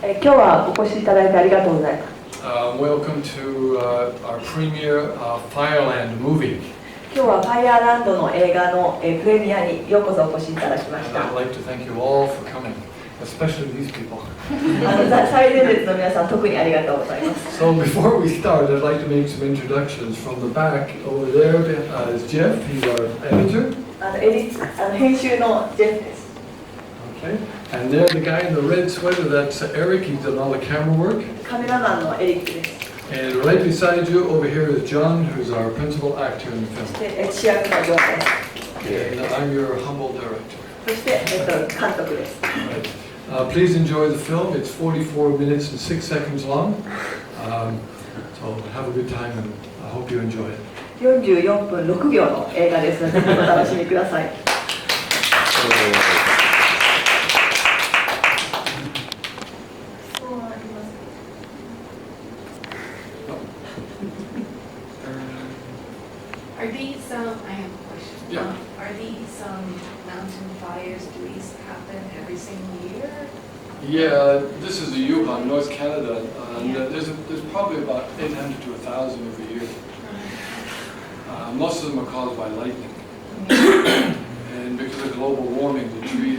今日はお越しいただいてありがとうございます。Welcome to our premiere Fireland movie. 今日はファイアーランドの映画のプレミアにようこそお越しいただきまし And た。 I'd like to thank you all for coming, especially these people. 最前列の皆さん、特にありがとうございます。 So before we start, I'd like to make some introductions. From the back over there is Jeff. He's our editor. 編集のジェフです。 Okay. And there, the guy in the red sweater, that's Eric. He's done all the camera work. カメラマンのエリックです。 And right beside you over here is John, who's our principal actor in the そ film. して主役のジョンです。 And I'm your humble director. そして監督です。 Right. Please enjoy the film. It's 44 minutes and 6 seconds long. So have a good time, and I hope you enjoy it. 44分6秒の映画です。ぜひお楽しみください。 Are these, I have a question. Yeah. Are these mountain fires, do these happen every single year? Yeah, this is the Yukon, North Canada, and Yeah. there's probably about 800 to 1,000 every year. Most of them are caused by lightning, and because of global warming, the trees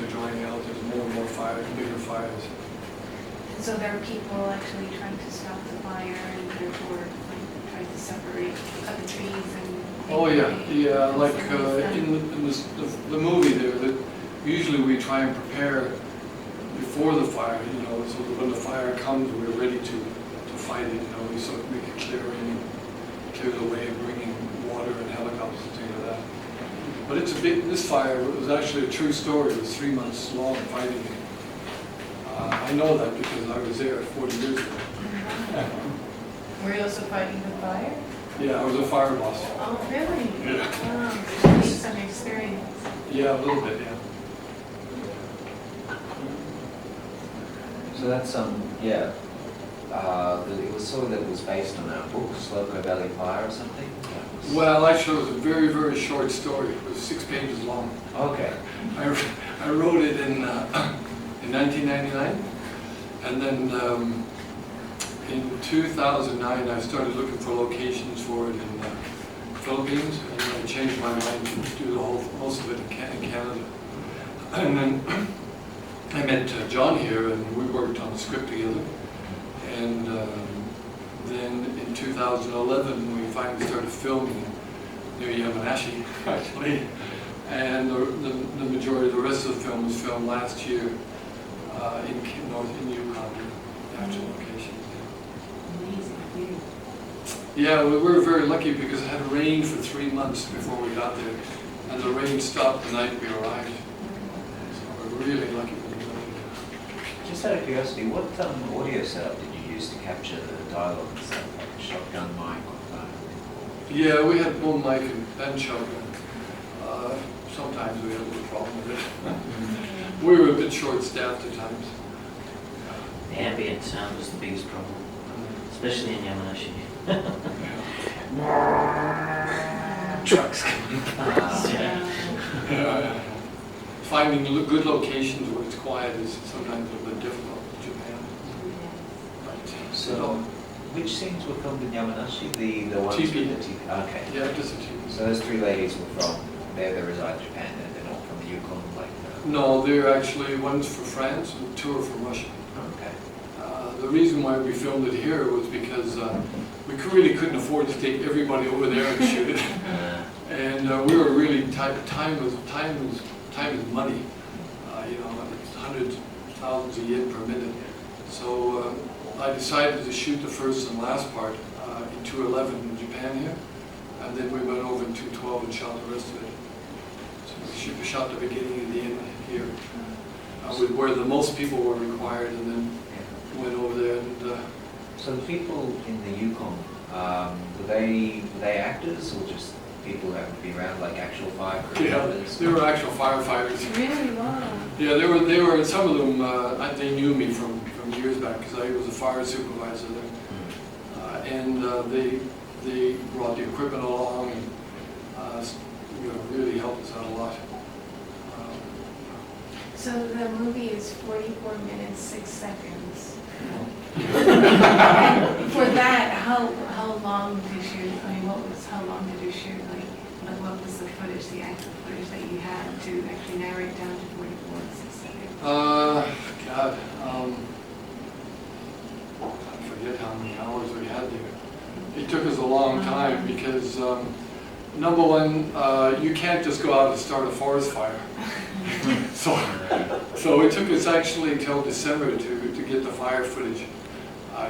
are drying out. There's more and more fires, bigger fires. And so there are people actually trying to stop the fire and therefore like, trying to separate, cut the trees and... Oh yeah, like in the movie there, that usually we try and prepare before the fire, you know, so that when the fire comes, we're ready to fight it, you know, we sort of make it clear the way of bringing water and helicopters and things like that. But it's this fire was actually a true story. It was 3 months long fighting it. I know that because I was there 40 years ago. Were you also fighting the fire? Yeah, I was a fire boss. Oh, really? Yeah. Wow, so you need some experience. Yeah, a little bit, yeah. So that's yeah. It was sort of that was based on our book, Sloko Valley Fire or something. Well, actually, it was a very, very short story. It was 6 pages long. Okay. I wrote it in 1999, and then in 2009 I started looking for locations for it in the Philippines, and then I changed my mind to do most of it in Canada. And then I met John here, and we worked on the script together. And then in 2011 we finally started filming near Yamanashi, actually. And the majority of the rest of the film was filmed last year in Yukon, the actual location. Amazing. Yeah, we were very lucky because it had rained for 3 months before we got there, and the rain stopped the night we arrived. So we're really lucky. Just out of curiosity, what audio setup did you use to capture the dialogue and stuff, like a shotgun mic or phone? Yeah, we had boom mic and shotgun. Sometimes we had a little problem with it. We were a bit short-staffed at times. The ambient sound was the biggest problem, especially in Yamanashi. Trucks coming past. Yeah. Finding good locations where it's quiet is sometimes a bit difficult in Japan. But, So, which scenes were filmed in Yamanashi? The ones Teepee. with the teepee? Okay. yeah, just a team. So those 3 ladies were from they reside in Japan, and they're not from the Yukon, like. No, they're actually one's for France and 2 are from Russia. Okay. The reason why we filmed it here was because we really couldn't afford to take everybody over there and shoot it, and we were really time is money. You know, it's hundreds, thousands of yen per minute. So I decided to shoot the first and last part in 211 in Japan here, and then we went over in 212 and shot the rest of it. So we shot the beginning and the end here, where the most people were required, and then went over there. And So the people in the Yukon, were they actors or just people who happened to be around, like actual fire crew members? they were actual firefighters. Really? Wow. Yeah, they were. Some of them they knew me from years back because I was a fire supervisor there, and they brought the equipment along and really helped us out a lot. So the movie is 44 minutes, 6 seconds. And for that, how long did you, how long did you shoot? Like what was the footage, the actual footage that you had to actually narrow it down to 44 and 6 seconds? God, I forget how many hours we had there. It took us a long time because, number one, you can't just go out and start a forest fire. So it took us actually until December to get the fire footage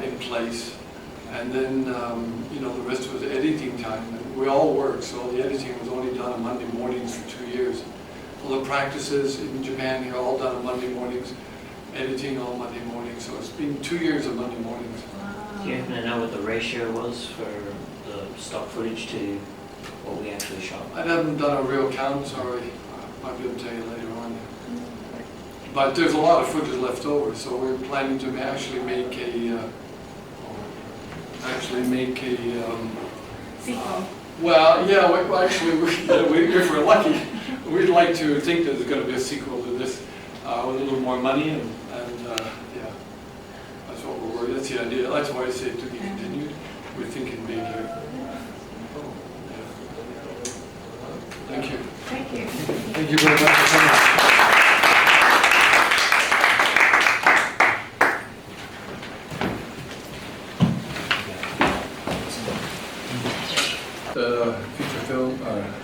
in place. And then, the rest was editing time. And we all worked, so the editing was only done on Monday mornings for 2 years. All the practices in Japan here all done on Monday mornings, editing on Monday mornings. So it's been 2 years of Monday mornings. Do you happen to know what the ratio was for the stock footage to what we actually shot? I haven't done a real count, sorry. I might be able to tell you later on. But there's a lot of footage left over, so we're planning to actually make a Sequel. well, yeah, if we're lucky, we'd like to think that there's going to be a sequel to this with a little more money and yeah, that's what we're worried. That's the idea. That's why I say to be continued. We're thinking big here. Yeah. Thank you. Thank you. Thank you very much for coming. The feature film,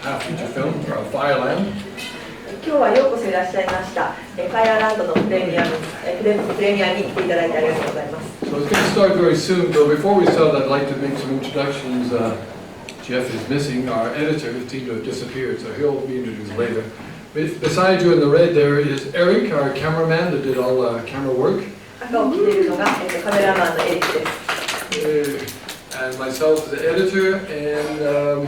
half feature film, Fireland. 今日はようこそいらっしゃいました。ファイアランドのプレミアに来ていただいてありがとうございます。So it's going to start very soon, but before we start, I'd like to make some introductions. Jeff is missing. Our editor seemed to have disappeared, so he'll be introduced later. Beside you in the red there is Eric, our cameraman that did all the camera work. 赤を着ているのがカメラマンのエリックです。And myself as the editor, and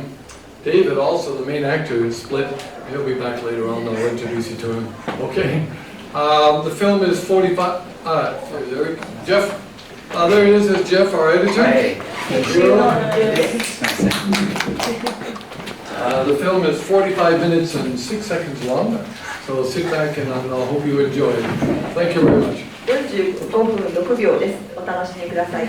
David, also the main actor, is split. He'll be back later on. I'll introduce you to him. Okay. The film is 45. There's Eric. Jeff. There he is. There's Jeff, our editor. Hey. The film is 45 minutes and 6 seconds long. So sit back and I hope you enjoy it. Thank you very much. 45分6秒です。お楽しみください。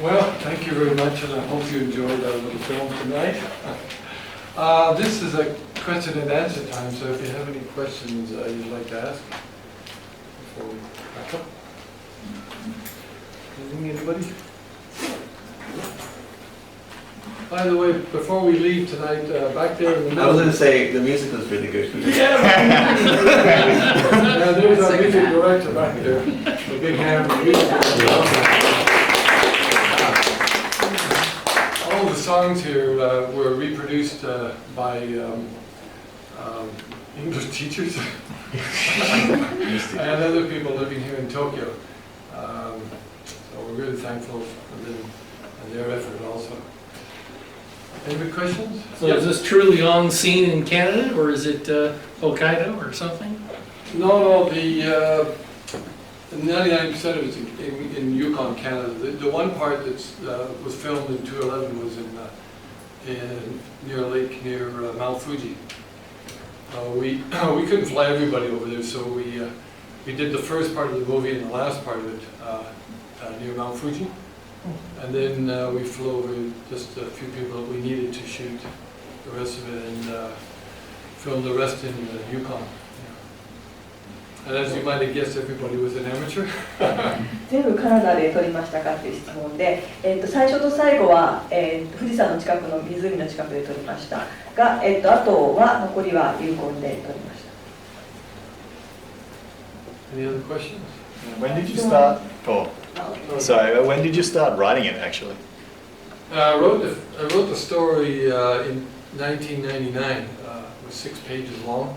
Well, thank you very much, and I hope you enjoyed our little film tonight. This is a question and answer time, so if you have any questions you'd like to ask before we wrap up. Anything, anybody? By the way, before we leave tonight, back there in the middle. I was going to say the music was really good. Yeah, there's our music director back there. The big hand. All the songs here were reproduced by English teachers and other people living here in Tokyo. So we're really thankful for them and their effort also. Any good questions? So is this truly on scene in Canada, or is it Hokkaido or something? No, the 99% of it is in Yukon, Canada. The one part that was filmed in 2011 was in near a lake near Mount Fuji. We couldn't fly everybody over there, so we did the first part of the movie and the last part of it near Mount Fuji. And then we flew over just a few people that we needed to shoot the rest of it and film the rest in Yukon. And as you might have guessed, everybody was an amateur. 全部カナダで撮りましたかという質問で、最初と最後は、富士山の近くの湖の近くで撮りましたが、あとは残りはユーコンで撮りました。Any other questions? When did you start? Oh, sorry. When did you start writing it? Actually, I wrote the story in 1999. It was 6 pages long,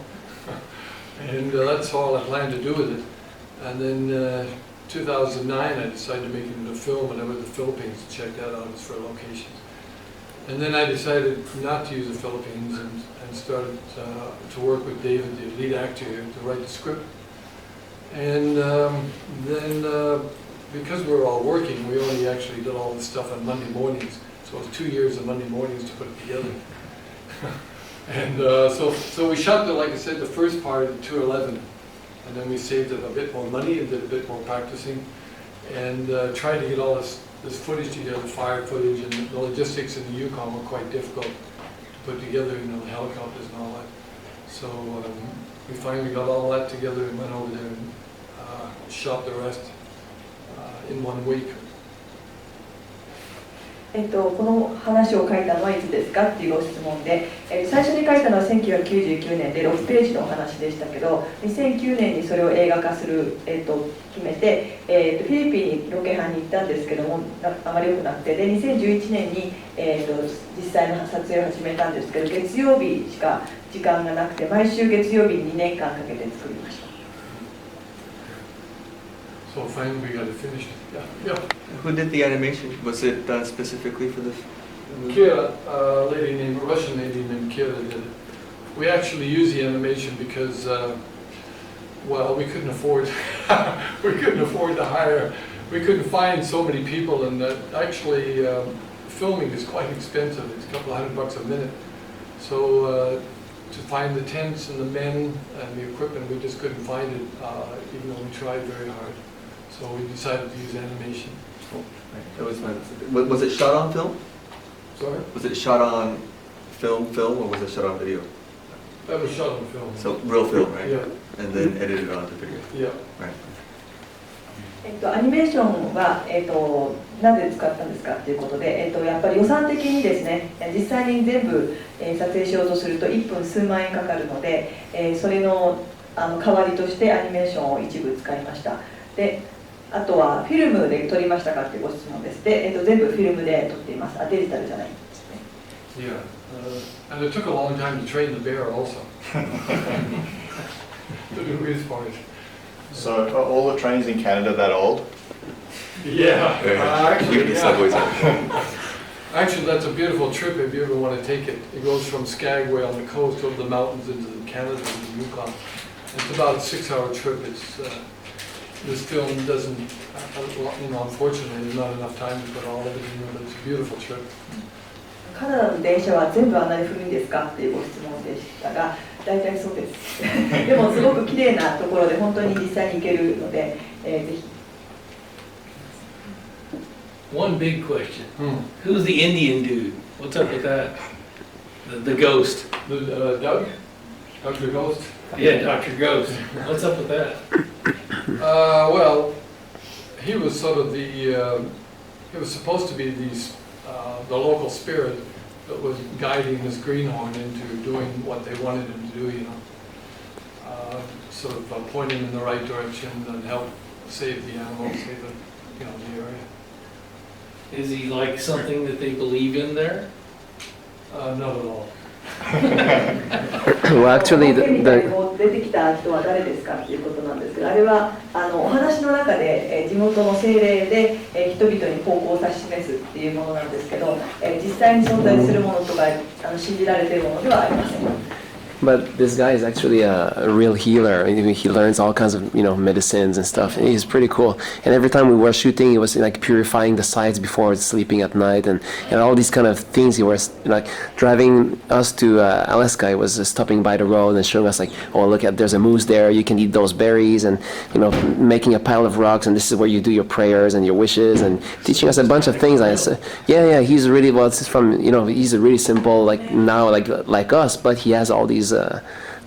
and that's all I planned to do with it. And then 2009, I decided to make it into film, and I went to the Philippines to check that out for locations. And then I decided not to use the Philippines and started to work with David, the lead actor here, to write the script. And then, because we were all working, we only actually did all this stuff on Monday mornings. So it was 2 years of Monday mornings to put it together. And so we shot, like I said, the first part at 2:11. And then we saved up a bit more money and did a bit more practicing. And tried to get all this footage together, fire footage, and the logistics in the Yukon were quite difficult to put together, you know, the helicopters and all that. So we finally got all that together and went over there and shot the rest in 1 week. この話を書いたのはいつですかっていうご質問で、最初に書いたのは1999年で6ページのお話でしたけど、2009年にそれを映画化する、決めて、フィリピンにロケハンに行ったんですけども、あまり良くなくて、で2011年に、実際の撮影を始めたんですけど、月曜日しか時間がなくて、毎週月曜日に2年間かけて作りました。So finally we got it finished. Yeah. Who did the animation? Was it done specifically for the movie? Kira, a Russian lady named Kira did it. We actually used the animation because, well, we couldn't afford to hire. We couldn't find so many people, and actually filming is quite expensive. It's a couple $100 a minute. So to find the tents and the men and the equipment, we just couldn't find it, even though we tried very hard. So we decided to use animation. Oh, right. That was fun. Was it shot on film? Sorry? Was it shot on film, or was it shot on video? That was shot on film. So real film, right? Yeah. And then edited onto video. Yeah. Right. アニメーションは、なぜ使ったんですかということで、やっぱり予算的にですね、実際に全部、撮影しようとすると1分数万円かかるので、それの、代わりとしてアニメーションを一部使いました。で、あとはフィルムで撮りましたかっていうご質問です。で、全部フィルムで撮っています。デジタルじゃないんですね。Yeah. And it took a long time to train the bear also. To do his part. So are all the trains in Canada that old? Yeah. Actually, Subways yeah. Actually, that's a beautiful trip if you ever want to take it. It goes from Skagway on the coast over the mountains into Canada, into the Yukon. It's about a 6-hour trip. This film doesn't, unfortunately, there's not enough time to put all of it in, but it's a beautiful trip. カナダの電車は全部あんなに古いんですかっていうご質問でしたが、大体そうです。でもすごく綺麗なところで本当に実際に行けるので、ぜひ。One big question. Who's the Indian dude? What's up with that? The ghost. Doug? Dr. Ghost? Yeah, Dr. Ghost. What's up with that? Well, he was sort of he was supposed to be the local spirit that was guiding this greenhorn into doing what they wanted him to do, you know. Sort of point him in the right direction and help save the animals, save the area. Is he like something that they believe in there? Not at all. Well, actually, 出てきた人は誰ですかっていうことなんですけど、あれはお話の中で地元の精霊で人々に方向を指し示すっていうものなんですけど、実際に存在するものとか信じられているものではありません。But this guy is actually a real healer. He learns all kinds of medicines and stuff. And he's pretty cool. And every time we were shooting, he was like purifying the sites before sleeping at night, and all these kind of things. He was like driving us to Alaska. He was stopping by the road and showing us like, oh look at, there's a moose there. You can eat those berries, and making a pile of rocks, and this is where you do your prayers and your wishes, and teaching us a bunch of things. I said, yeah. He's really it's from he's a really simple like us, but he has all these.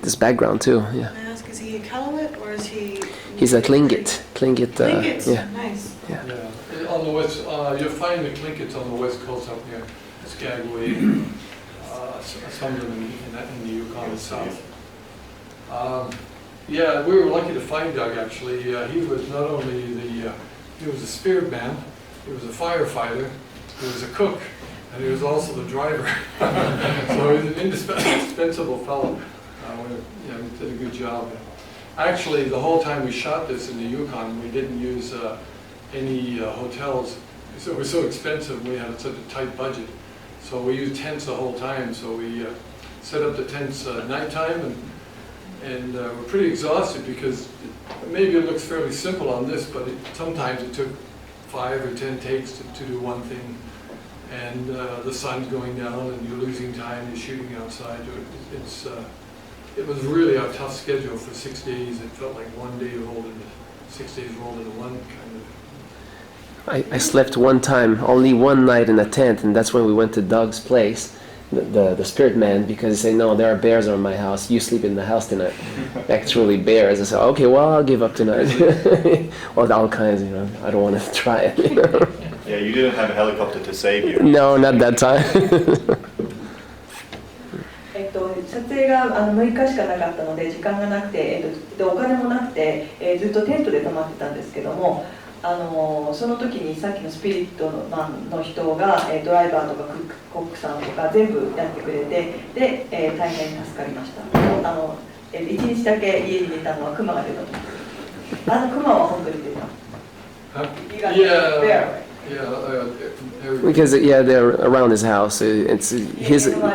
This background too. Yeah. Can I ask, is he a Iqaluit or is he? He's a Tlingit. Tlingit. Yeah. Nice. Yeah. On the west, you'll find the Tlingits on the west coast up near Skagway. Some of them in the Yukon south. Yeah, we were lucky to find Doug actually. He was not only he was a spirit man, he was a firefighter, he was a cook, and he was also the driver. So he was an indispensable fellow. He did a good job. Actually, the whole time we shot this in the Yukon, we didn't use any hotels. So it was so expensive, we had such a tight budget. So we used tents the whole time. So we set up the tents at nighttime, and we're pretty exhausted because maybe it looks fairly simple on this, but sometimes it took 5 or 10 takes to do one thing. And the sun's going down and you're losing time, you're shooting outside. It was really a tough schedule for 6 days. It felt like one day rolled into 6 days rolled into one kind of. I slept one time, only one night in a tent, and that's when we went to Doug's place, the spirit man, because he said, no, there are bears on my house, you sleep in the house tonight. Actually bears. I said, okay, well, I'll give up tonight. Or all kinds, I don't want to try it. Yeah, you didn't have a helicopter to save you. No, not that time. 撮影が6日しかなかったので時間がなくて、でお金もなくて、ずっとテントで泊まってたんですけども、その時にさっきのスピリットマンの人が、ドライバーとかコックさんとか全部やってくれて、で、大変助かりました。1日だけ家にいたのはクマが出たと。クマは本当に出た。Because they're around his house. It's his. In the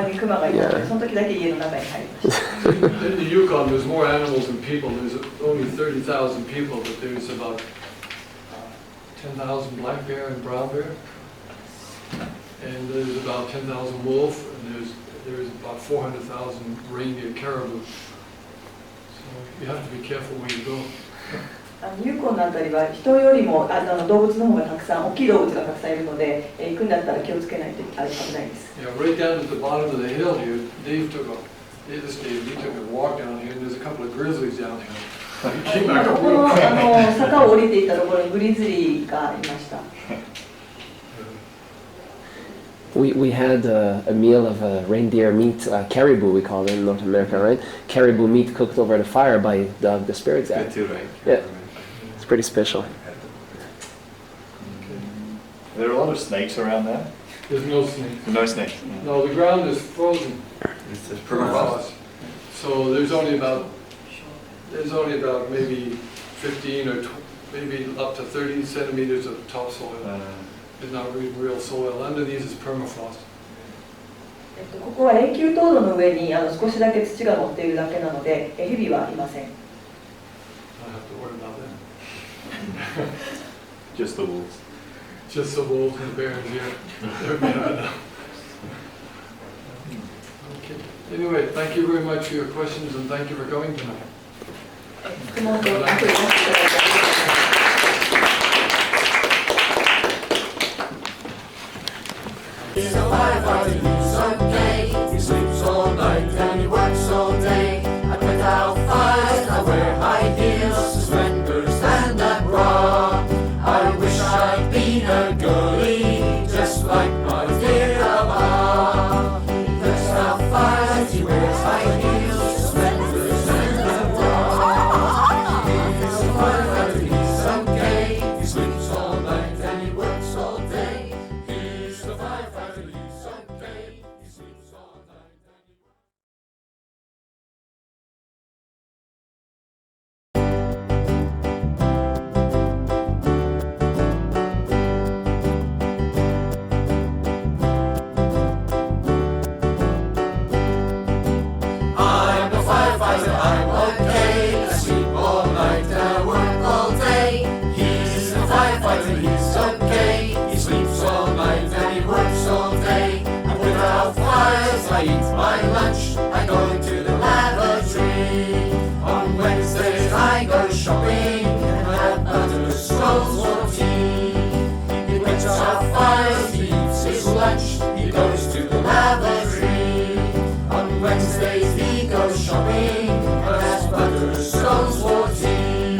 Yukon, there's more animals than people. There's only 30,000 people, but there's about 10,000 black bear and brown bear, and there's about 10,000 wolf, and there's about 400,000 reindeer caribou. So you have to be careful where you go. ユーコンのあたりは人よりも動物の方がたくさん、大きい動物がたくさんいるので、行くんだったら気をつけないと危ないです。Yeah, right down at the bottom of the hill here, Dave took a walk down here, and there's a couple of grizzlies down here. He came back こ up こ real の quick. 坂を降りていったところにグリズリーがいました。We had a meal of reindeer meat, caribou we call it in North America, right? Caribou meat cooked over the fire by Doug, the spirit guy. Good too, right? Yeah. It's pretty special. Are there a lot of snakes around there? There's no snakes. No snakes. No, the ground is frozen. It's a Permafrost. So there's only about maybe 15 or maybe up to 30 centimeters of topsoil. It's not real soil. Under these is permafrost. ここは永久凍土の上に少しだけ土が乗っているだけなので、蛇はいません。I don't have to worry about that. Just the wolves. Just the wolves and the bears here. They're bad enough. Okay. Anyway, thank you very much for your questions and thank you for coming tonight. 質問とアプリをしていただいて He's a firefighter, he's okay. He sleeps all night and he works all day. I put out fires, I wear high heels, suspenders and a bra. I wish I'd been a girlie, just like my dear Mama. He puts out fires, he wears high heels, suspenders and a bra. He's a firefighter, he's okay. He sleeps all night and he works all day. He's a firefighter. I eat my lunch, I go into the lavatory. On Wednesdays I go shopping and have butter scones for tea. He puts out fires, he eats his lunch, he goes to the lavatory. On Wednesdays he goes shopping and has butter scones for tea.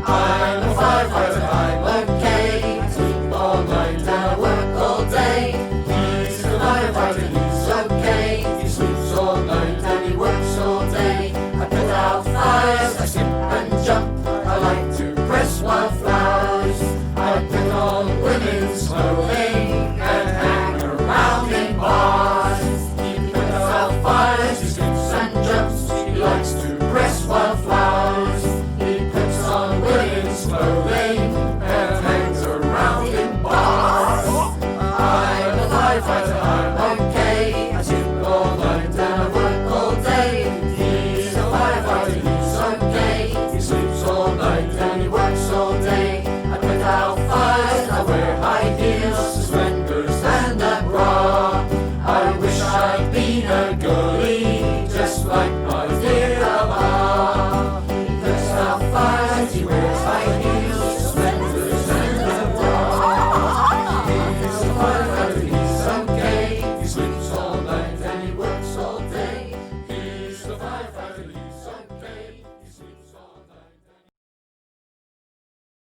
I'm a firefighter, I'm okay. I sleep all night and I work all day. He's a firefighter, he's okay. He sleeps all firefighter,